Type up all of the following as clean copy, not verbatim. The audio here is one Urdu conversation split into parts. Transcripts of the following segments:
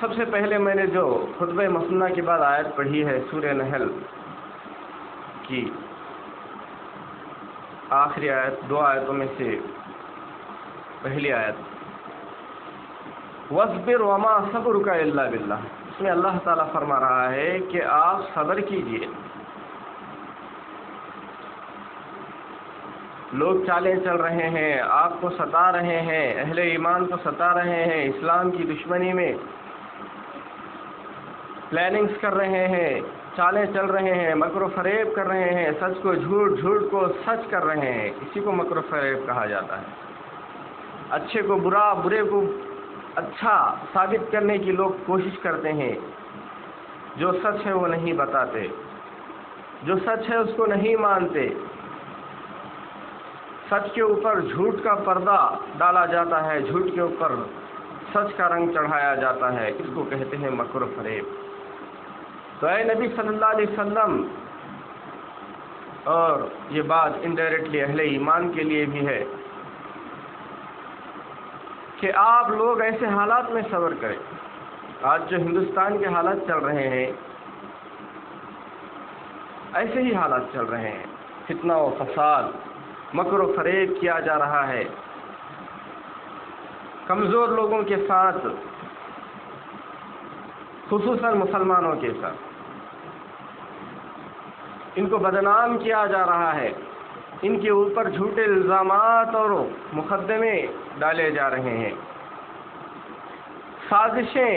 سب سے پہلے میں نے جو خطبہ مسنہ کے بعد آیت پڑھی ہے سورہ نحل کی آخری آیت، 2 آیتوں میں سے پہلی آیت، وَاصْبِرْ وَمَا صَبْرُكَ إِلَّا بِاللَّهِ، اس میں اللہ تعالیٰ فرما رہا ہے کہ آپ صبر کیجئے۔ لوگ چالیں چل رہے ہیں، آپ کو ستا رہے ہیں، اہل ایمان کو ستا رہے ہیں، اسلام کی دشمنی میں پلاننگز کر رہے ہیں، چالیں چل رہے ہیں، مکر و فریب کر رہے ہیں، سچ کو جھوٹ، جھوٹ کو سچ کر رہے ہیں، اسی کو مکر و فریب کہا جاتا ہے۔ اچھے کو برا، برے کو اچھا ثابت کرنے کی لوگ کوشش کرتے ہیں، جو سچ ہے وہ نہیں بتاتے، جو سچ ہے اس کو نہیں مانتے، سچ کے اوپر جھوٹ کا پردہ ڈالا جاتا ہے، جھوٹ کے اوپر سچ کا رنگ چڑھایا جاتا ہے، اس کو کہتے ہیں مکر و فریب۔ تو اے نبی صلی اللہ علیہ وسلم، اور یہ بات انڈائریکٹلی اہل ایمان کے لیے بھی ہے کہ آپ لوگ ایسے حالات میں صبر کریں۔ آج جو ہندوستان کے حالات چل رہے ہیں، ایسے ہی حالات چل رہے ہیں، فتنہ و فساد، مکر و فریب کیا جا رہا ہے، کمزور لوگوں کے ساتھ، خصوصاً مسلمانوں کے ساتھ ان کو بدنام کیا جا رہا ہے، ان کے اوپر جھوٹے الزامات اور مقدمے ڈالے جا رہے ہیں، سازشیں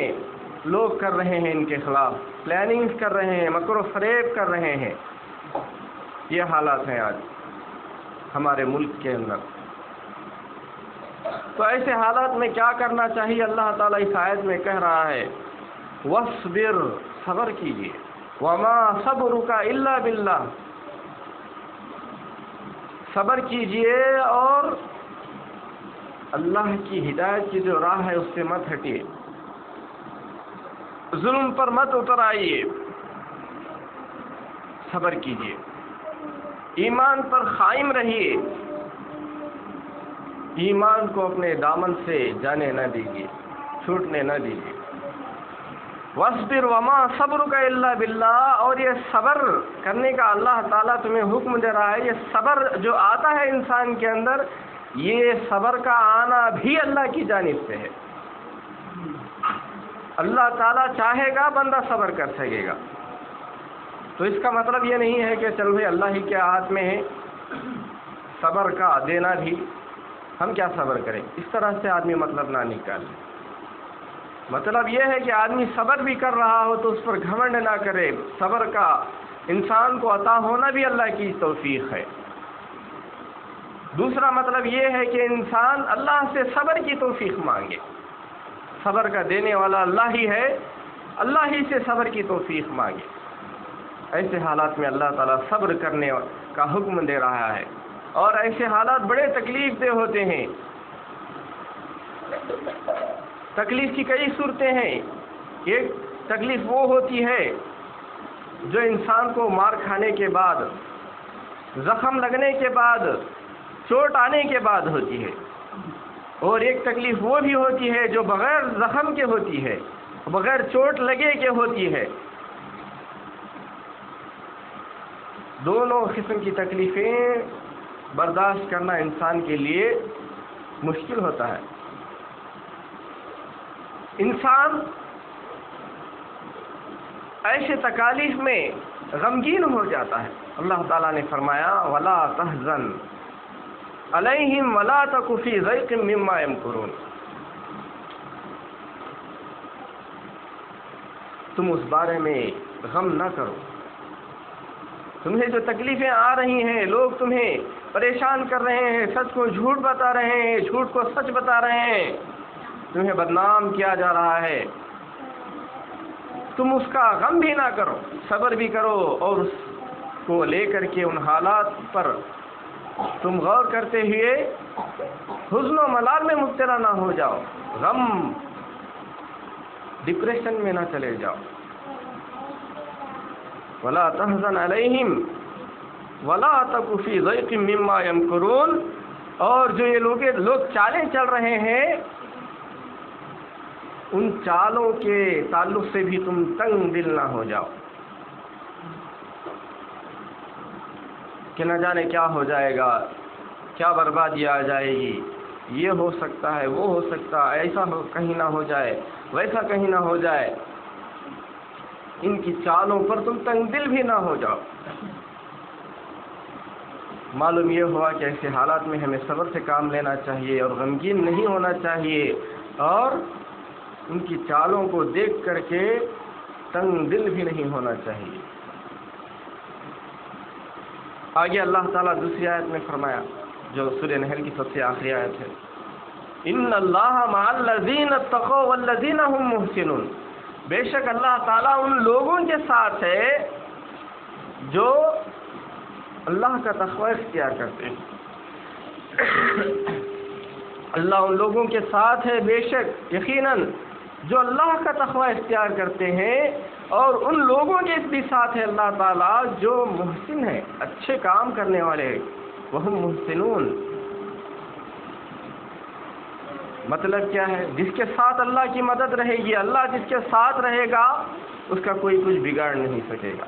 لوگ کر رہے ہیں ان کے خلاف، پلاننگز کر رہے ہیں، مکر و فریب کر رہے ہیں۔ یہ حالات ہیں آج ہمارے ملک کے اندر۔ تو ایسے حالات میں کیا کرنا چاہیے؟ اللہ تعالیٰ اس آیت میں کہہ رہا ہے وَاصْبِرْ، صبر کیجئے، وَمَا صَبْرُكَ إِلَّا بِاللَّهِ، صبر کیجئے اور اللہ کی ہدایت کی جو راہ ہے اس سے مت ہٹیے، ظلم پر مت اتر آئیے، صبر کیجئے، ایمان پر قائم رہیے، ایمان کو اپنے دامن سے جانے نہ دیجیے، چھوٹنے نہ دیجیے۔ وَاصْبِرْ وَمَا صَبْرُكَ إِلَّا بِاللَّهِ، اور یہ صبر کرنے کا اللہ تعالیٰ تمہیں حکم دے رہا ہے۔ یہ صبر جو آتا ہے انسان کے اندر، یہ صبر کا آنا بھی اللہ کی جانب سے ہے۔ اللہ تعالیٰ چاہے گا بندہ صبر کر سکے گا۔ تو اس کا مطلب یہ نہیں ہے کہ چل بھائی اللہ ہی کے ہاتھ میں ہے صبر کا دینا بھی، ہم کیا صبر کریں، اس طرح سے آدمی مطلب نہ نکالے۔ مطلب یہ ہے کہ آدمی صبر بھی کر رہا ہو تو اس پر گھمنڈ نہ کرے، صبر کا انسان کو عطا ہونا بھی اللہ کی توفیق ہے۔ دوسرا مطلب یہ ہے کہ انسان اللہ سے صبر کی توفیق مانگے، صبر کا دینے والا اللہ ہی ہے، اللہ ہی سے صبر کی توفیق مانگے۔ ایسے حالات میں اللہ تعالیٰ صبر کرنے کا حکم دے رہا ہے، اور ایسے حالات بڑے تکلیف دہ ہوتے ہیں۔ تکلیف کی کئی صورتیں ہیں۔ ایک تکلیف وہ ہوتی ہے جو انسان کو مار کھانے کے بعد، زخم لگنے کے بعد، چوٹ آنے کے بعد ہوتی ہے، اور ایک تکلیف وہ بھی ہوتی ہے جو بغیر زخم کے ہوتی ہے، بغیر چوٹ لگے کے ہوتی ہے۔ دونوں قسم کی تکلیفیں برداشت کرنا انسان کے لیے مشکل ہوتا ہے۔ انسان ایسے تکالیف میں غمگین ہو جاتا ہے۔ اللہ تعالیٰ نے فرمایا وَلَا تَحْزَنْ عَلَيْهِمْ وَلَا تَكُ فِي ضَيْقٍ مِّمَّا يَمْكُرُونَ، تم اس بارے میں غم نہ کرو، تمہیں جو تکلیفیں آ رہی ہیں، لوگ تمہیں پریشان کر رہے ہیں، سچ کو جھوٹ بتا رہے ہیں، جھوٹ کو سچ بتا رہے ہیں، تمہیں بدنام کیا جا رہا ہے، تم اس کا غم بھی نہ کرو، صبر بھی کرو، اور اس کو لے کر کے ان حالات پر تم غور کرتے ہوئے حزن و ملال میں مبتلا نہ ہو جاؤ، غم ڈپریشن میں نہ چلے جاؤ۔ وَلَا تَحْزَنْ عَلَيْهِمْ وَلَا تَكُ فِي ضَيْقٍ مِّمَّا يَمْكُرُونَ، اور جو یہ لوگ چالیں چل رہے ہیں ان چالوں کے تعلق سے بھی تم تنگ دل نہ ہو جاؤ کہ نہ جانے کیا ہو جائے گا، کیا بربادی آ جائے گی، یہ ہو سکتا ہے، وہ ہو سکتا ہے، ایسا کہیں نہ ہو جائے، ویسا کہیں نہ ہو جائے۔ ان کی چالوں پر تم تنگ دل بھی نہ ہو جاؤ۔ معلوم یہ ہوا کہ ایسے حالات میں ہمیں صبر سے کام لینا چاہیے اور غمگین نہیں ہونا چاہیے، اور ان کی چالوں کو دیکھ کر کے تنگ دل بھی نہیں ہونا چاہیے۔ آگے اللہ تعالیٰ دوسری آیت میں فرمایا، جو سورہ نحل کی سب سے آخری آیت ہے، ان اللہ مع الذین اتقوا والذین هم محسنون، بے شک اللہ تعالیٰ ان لوگوں کے ساتھ ہے جو اللہ کا تقوی اختیار کرتے ہیں۔ اللہ ان لوگوں کے ساتھ ہے بے شک یقیناً جو اللہ کا تقوی اختیار کرتے ہیں، اور ان لوگوں کے بھی ساتھ ہے اللہ تعالیٰ جو محسن ہیں، اچھے کام کرنے والے ہیں، وہم محسنون۔ مطلب کیا ہے؟ جس کے ساتھ اللہ کی مدد رہے گی، اللہ جس کے ساتھ رہے گا اس کا کوئی کچھ بگاڑ نہیں سکے گا۔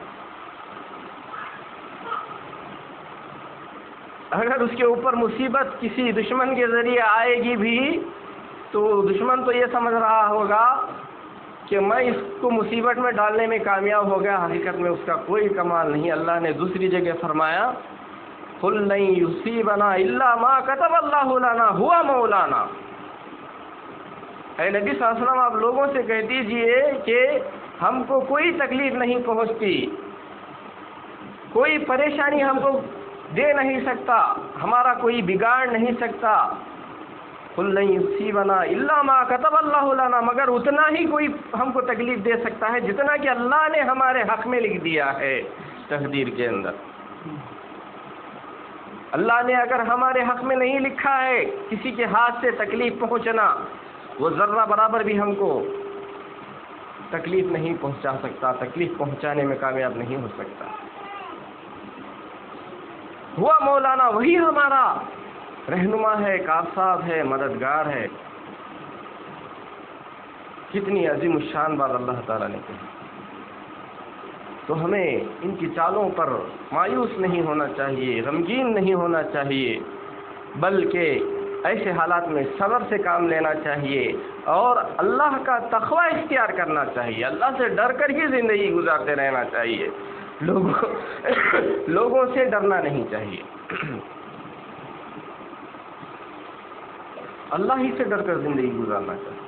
اگر اس کے اوپر مصیبت کسی دشمن کے ذریعے آئے گی بھی تو دشمن تو یہ سمجھ رہا ہوگا کہ میں اس کو مصیبت میں ڈالنے میں کامیاب ہو گیا، حقیقت میں اس کا کوئی کمال نہیں۔ اللہ نے دوسری جگہ فرمایا، قُلْ لَن يُصِيبَنَا إِلَّا مَا كَتَبَ اللَّهُ لَنَا هُوَ مَوْلَانَا۔ اے نبی صلی اللہ علیہ وسلم، آپ لوگوں سے کہہ دیجئے کہ ہم کو کوئی تکلیف نہیں پہنچتی، کوئی پریشانی ہم کو دے نہیں سکتا، ہمارا کوئی بگاڑ نہیں سکتا۔ قُلْ لَن يُصِيبَنَا إِلَّا مَا كَتَبَ اللَّهُ لَنَا، مگر اتنا ہی کوئی ہم کو تکلیف دے سکتا ہے جتنا کہ اللہ نے ہمارے حق میں لکھ دیا ہے تقدیر کے اندر۔ اللہ نے اگر ہمارے حق میں نہیں لکھا ہے کسی کے ہاتھ سے تکلیف پہنچنا، وہ ذرہ برابر بھی ہم کو تکلیف نہیں پہنچا سکتا، تکلیف پہنچانے میں کامیاب نہیں ہو سکتا۔ ہوا مولانا، وہی ہمارا رہنما ہے، کارساز ہے، مددگار ہے۔ کتنی عظیم الشان بات اللہ تعالیٰ نے کہی۔ تو ہمیں ان کی چالوں پر مایوس نہیں ہونا چاہیے، غمگین نہیں ہونا چاہیے، بلکہ ایسے حالات میں صبر سے کام لینا چاہیے اور اللہ کا تقوی اختیار کرنا چاہیے، اللہ سے ڈر کر ہی زندگی گزارتے رہنا چاہیے، لوگوں سے ڈرنا نہیں چاہیے، اللہ ہی سے ڈر کر زندگی گزارنا چاہیے۔